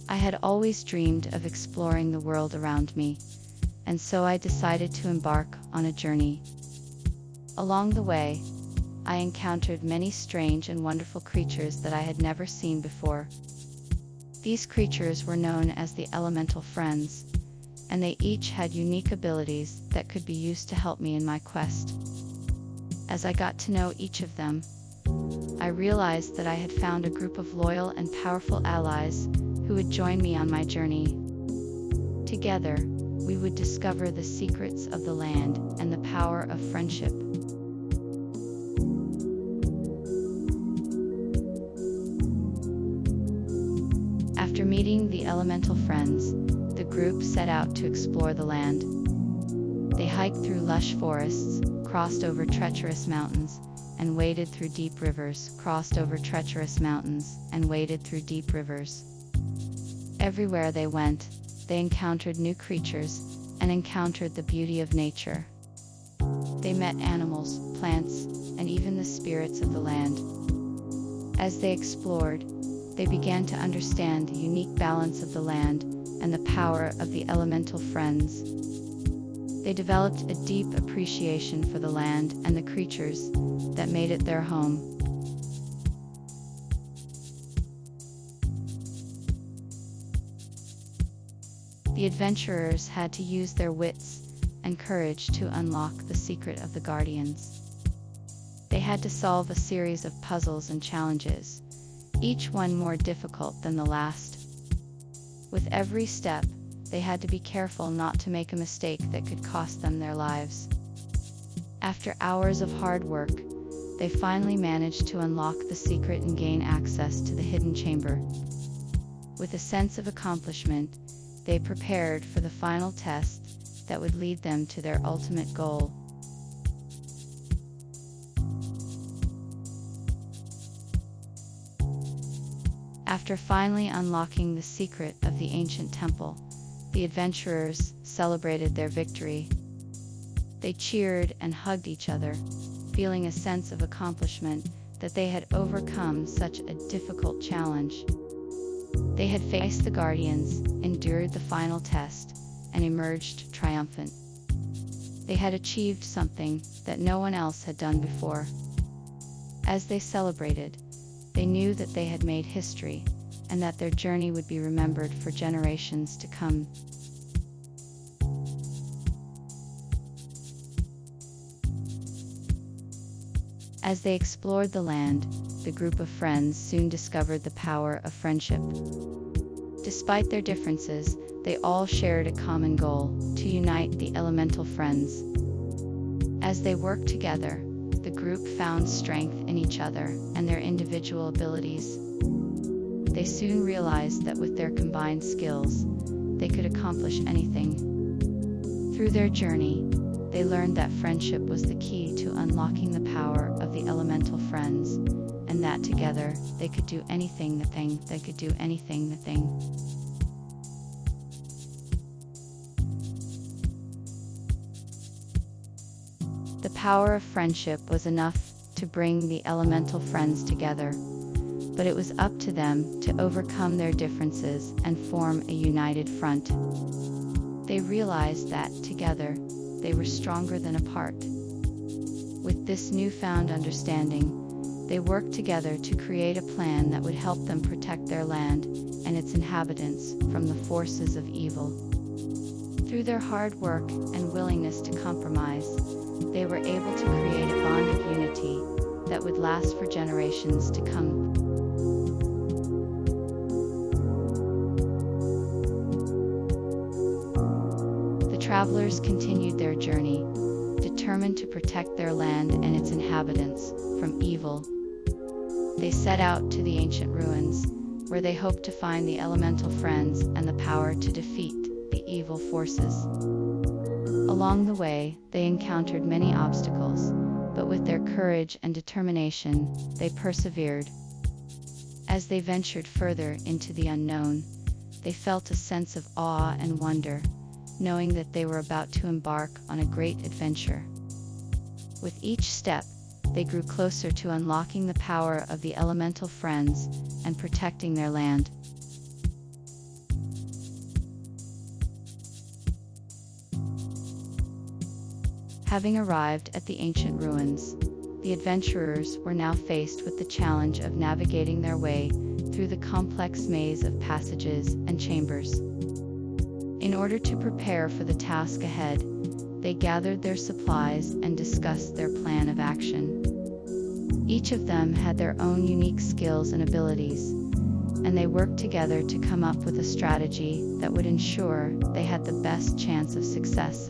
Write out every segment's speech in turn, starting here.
I had always dreamed of exploring the world around me, and so I decided to embark on a journey. Along the way, I encountered many strange and wonderful creatures that I had never seen before. These creatures were known as the elemental friends, and they each had unique abilities that could be used to help me in my quest. As I got to know each of them, I realized that I had found a group of loyal and powerful allies who would join me on my journey. Together, we would discover the secrets of the land and the power of friendship. After meeting the elemental friends, the group set out to explore the land. They hiked through lush forests, crossed over treacherous mountains, and waded through deep rivers, Everywhere they went, they encountered new creatures, and encountered the beauty of nature. They met animals, plants, and even the spirits of the land. As they explored, they began to understand the unique balance of the land and the power of the elemental friends. They developed a deep appreciation for the land and the creatures that made it their home. The adventurers had to use their wits and courage to unlock the secret of the guardians. They had to solve a series of puzzles and challenges, each one more difficult than the last. With every step, they had to be careful not to make a mistake that could cost them their lives. After hours of hard work, they finally managed to unlock the secret and gain access to the hidden chamber. With a sense of accomplishment, they prepared for the final test that would lead them to their ultimate goal. After finally unlocking the secret of the ancient temple, the adventurers celebrated their victory. They cheered and hugged each other, feeling a sense of accomplishment that they had overcome such a difficult challenge. They had faced the guardians, endured the final test, and emerged triumphant. They had achieved something that no one else had done before. As they celebrated, they knew that they had made history, and that their journey would be remembered for generations to come. As they explored the land, the group of friends soon discovered the power of friendship. Despite their differences, they all shared a common goal: to unite the elemental friends. As they worked together, the group found strength in each other and their individual abilities. They soon realized that with their combined skills, they could accomplish anything. Through their journey, they learned that friendship was the key to unlocking the power of the elemental friends, and that together they could do anything. The power of friendship was enough to bring the elemental friends together, but it was up to them to overcome their differences and form a united front. They realized that, together, they were stronger than apart. With this newfound understanding, they worked together to create a plan that would help them protect their land and its inhabitants from the forces of evil. Through their hard work and willingness to compromise, they were able to create a bond of unity that would last for generations to come. The travelers continued their journey, determined to protect their land and its inhabitants from evil. They set out to the ancient ruins, where they hoped to find the elemental friends and the power to defeat the evil forces. Along the way, they encountered many obstacles, but with their courage and determination, they persevered. As they ventured further into the unknown, they felt a sense of awe and wonder, knowing that they were about to embark on a great adventure. With each step, they grew closer to unlocking the power of the elemental friends and protecting their land. Having arrived at the ancient ruins, the adventurers were now faced with the challenge of navigating their way through the complex maze of passages and chambers. In order to prepare for the task ahead, they gathered their supplies and discussed their plan of action. Each of them had their own unique skills and abilities, and they worked together to come up with a strategy that would ensure they had the best chance of success.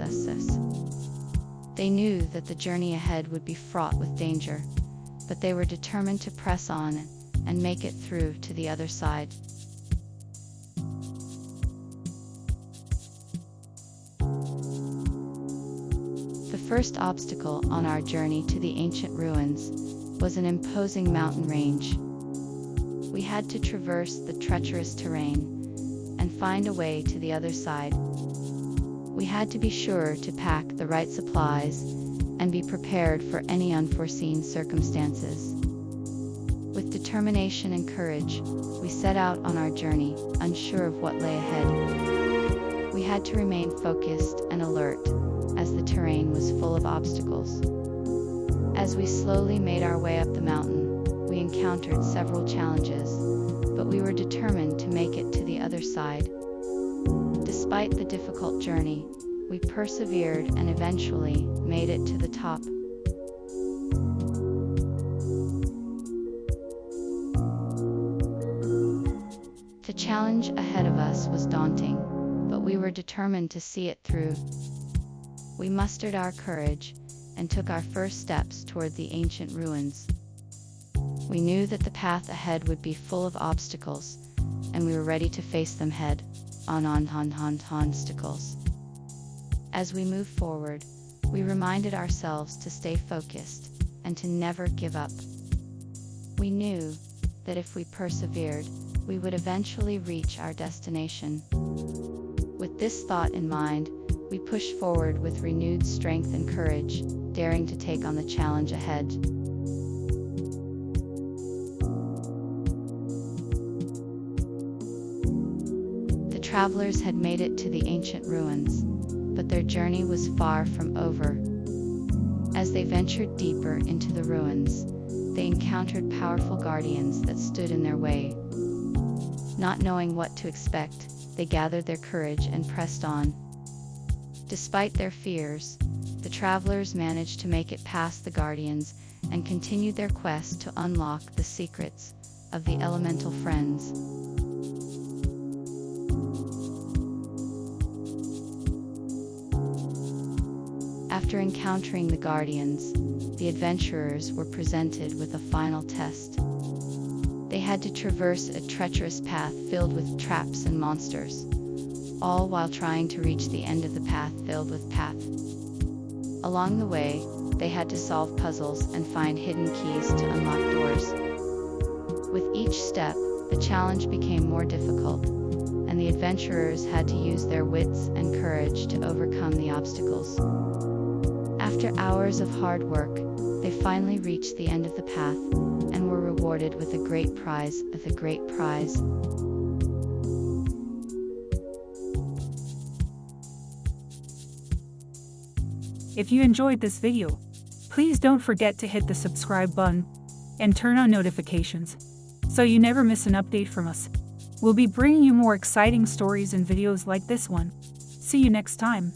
They knew that the journey ahead would be fraught with danger, but they were determined to press on and make it through to the other side. The first obstacle on our journey to the ancient ruins was an imposing mountain range. We had to traverse the treacherous terrain and find a way to the other side. We had to be sure to pack the right supplies and be prepared for any unforeseen circumstances. With determination and courage, we set out on our journey, unsure of what lay ahead. We had to remain focused and alert, as the terrain was full of obstacles. As we slowly made our way up the mountain, we encountered several challenges, but we were determined to make it to the other side. Despite the difficult journey, we persevered and eventually made it to the top. The challenge ahead of us was daunting, but we were determined to see it through. We mustered our courage and took our first steps toward the ancient ruins. We knew that the path ahead would be full of obstacles, and we were ready to face them head on obstacles. As we moved forward, we reminded ourselves to stay focused and to never give up. We knew that if we persevered, we would eventually reach our destination. With this thought in mind, we pushed forward with renewed strength and courage, daring to take on the challenge ahead. The travelers had made it to the ancient ruins, but their journey was far from over. As they ventured deeper into the ruins, they encountered powerful guardians that stood in their way. Not knowing what to expect, they gathered their courage and pressed on. Despite their fears, the travelers managed to make it past the guardians and continued their quest to unlock the secrets of the elemental friends. After encountering the guardians, the adventurers were presented with a final test. They had to traverse a treacherous path filled with traps and monsters, all while trying to reach the end of the path filled with path. Along the way, they had to solve puzzles and find hidden keys to unlock doors. With each step, the challenge became more difficult, and the adventurers had to use their wits and courage to overcome the obstacles. After hours of hard work, they finally reached the end of the path and were rewarded with a great prize. If you enjoyed this video, please don't forget to hit the subscribe button and turn on notifications so you never miss an update from us. We'll be bringing you more exciting stories and videos like this one. See you next time.